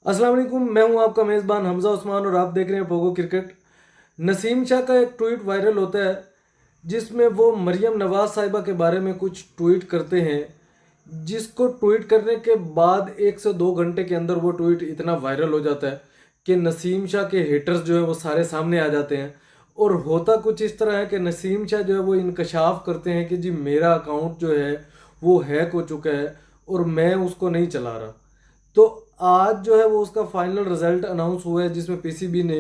अस्सलाम वालेकुम, मैं हूं आपका मेज़बान हमजा उस्मान और आप देख रहे हैं पोगो क्रिकेट। नसीम शाह का एक ट्वीट वायरल होता है जिसमें वो मरियम नवाज साहिबा के बारे में कुछ ट्वीट करते हैं, जिसको ट्वीट करने के बाद 1 से 2 घंटे के अंदर वो ट्वीट इतना वायरल हो जाता है कि नसीम शाह के हेटर्स जो है वो सारे सामने आ जाते हैं। और होता कुछ इस तरह है कि नसीम शाह जो है वो इंकशाफ करते हैं कि जी मेरा अकाउंट जो है वो हैक हो चुका है और मैं उसको नहीं चला रहा। तो आज जो है वो उसका फाइनल रिजल्ट अनाउंस हुआ है जिसमें पीसीबी ने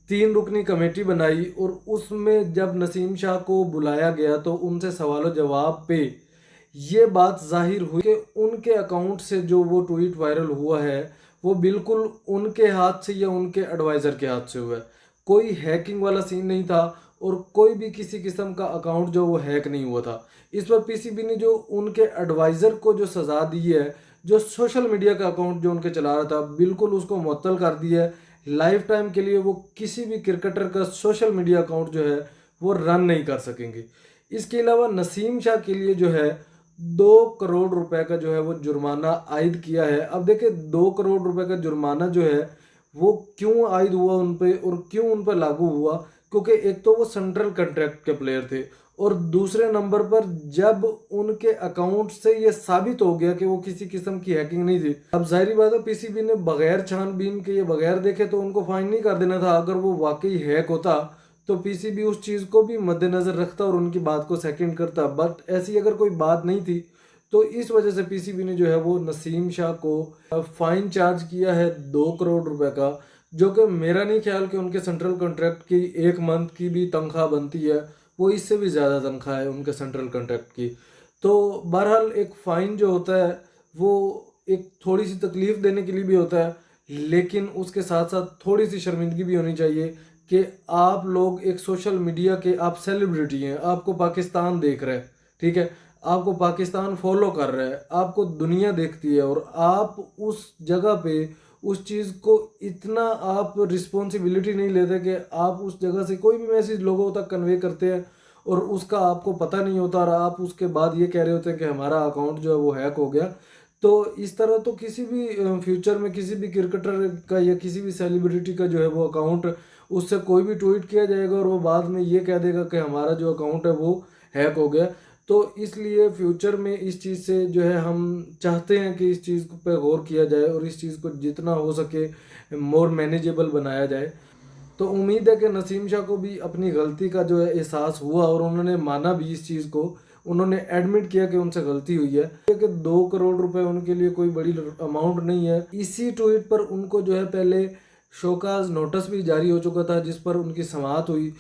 3 रुकनी कमेटी बनाई और उसमें जब नसीम शाह को बुलाया गया तो उनसे सवालों जवाब पे ये बात जाहिर हुई कि उनके अकाउंट से जो वो ट्वीट वायरल हुआ है वो बिल्कुल उनके हाथ से या उनके एडवाइज़र के हाथ से हुआ है। कोई हैकिंग वाला सीन नहीं था और कोई भी किसी किस्म का अकाउंट जो वो हैक नहीं हुआ था। इस पर पीसीबी ने जो उनके एडवाइज़र को जो सज़ा दी है, जो सोशल मीडिया का अकाउंट जो उनके चला रहा था बिल्कुल उसको मुअत्तल कर दिया है। लाइफ टाइम के लिए वो किसी भी क्रिकेटर का सोशल मीडिया अकाउंट जो है वो रन नहीं कर सकेंगे। इसके अलावा नसीम शाह के लिए जो है 2 करोड़ रुपए का जो है वो जुर्माना आयद किया है। अब देखिए 2 करोड़ रुपए का जुर्माना जो है वो क्यों आयद हुआ उन पे और क्यों उन पर लागू हुआ, क्योंकि एक तो वो सेंट्रल कॉन्ट्रैक्ट के प्लेयर थे और दूसरे नंबर पर जब उनके अकाउंट से ये साबित हो गया कि वो किसी किस्म की हैकिंग नहीं थी, अब जाहिर बात है पीसीबी ने बगैर छानबीन के, ये बगैर देखे तो उनको फाइन नहीं कर देना था। अगर वो वाकई हैक होता तो पीसीबी उस चीज़ को भी मद्देनज़र रखता और उनकी बात को सेकंड करता, बट ऐसी अगर कोई बात नहीं थी तो इस वजह से पीसीबी ने जो है वो नसीम शाह को फाइन चार्ज किया है 2 करोड़ रुपए का, जो कि मेरा नहीं ख्याल कि उनके सेंट्रल कॉन्ट्रैक्ट की 1 मंथ की भी तनख्वाह बनती है। वो इससे भी ज़्यादा तनख्वाह है उनके सेंट्रल कॉन्ट्रैक्ट की। तो बहरहाल एक फ़ाइन जो होता है वो एक थोड़ी सी तकलीफ़ देने के लिए भी होता है, लेकिन उसके साथ साथ थोड़ी सी शर्मिंदगी भी होनी चाहिए कि आप लोग एक सोशल मीडिया के आप सेलिब्रिटी हैं, आपको पाकिस्तान देख रहा है, ठीक है, आपको पाकिस्तान फॉलो कर रहा है, आपको दुनिया देखती है और आप उस जगह पे उस चीज़ को इतना आप रिस्पॉन्सिबिलिटी नहीं लेते कि आप उस जगह से कोई भी मैसेज लोगों तक कन्वे करते हैं और उसका आपको पता नहीं होता और आप उसके बाद ये कह रहे होते हैं कि हमारा अकाउंट जो है वो हैक हो गया। तो इस तरह तो किसी भी फ्यूचर में किसी भी क्रिकेटर का या किसी भी सेलिब्रिटी का जो है वो अकाउंट, उससे कोई भी ट्वीट किया जाएगा और वो बाद में ये कह देगा कि हमारा जो अकाउंट है वो हैक हो गया। तो इसलिए फ्यूचर में इस चीज़ से जो है हम चाहते हैं कि इस चीज़ पे गौर किया जाए और इस चीज़ को जितना हो सके मोर मैनेजेबल बनाया जाए। तो उम्मीद है कि नसीम शाह को भी अपनी गलती का जो है एहसास हुआ और उन्होंने माना भी इस चीज़ को, उन्होंने एडमिट किया कि उनसे गलती हुई है कि 2 करोड़ रुपए उनके लिए कोई बड़ी अमाउंट नहीं है। इसी ट्वीट पर उनको जो है पहले शोकाज नोटिस भी जारी हो चुका था जिस पर उनकी समाअत हुई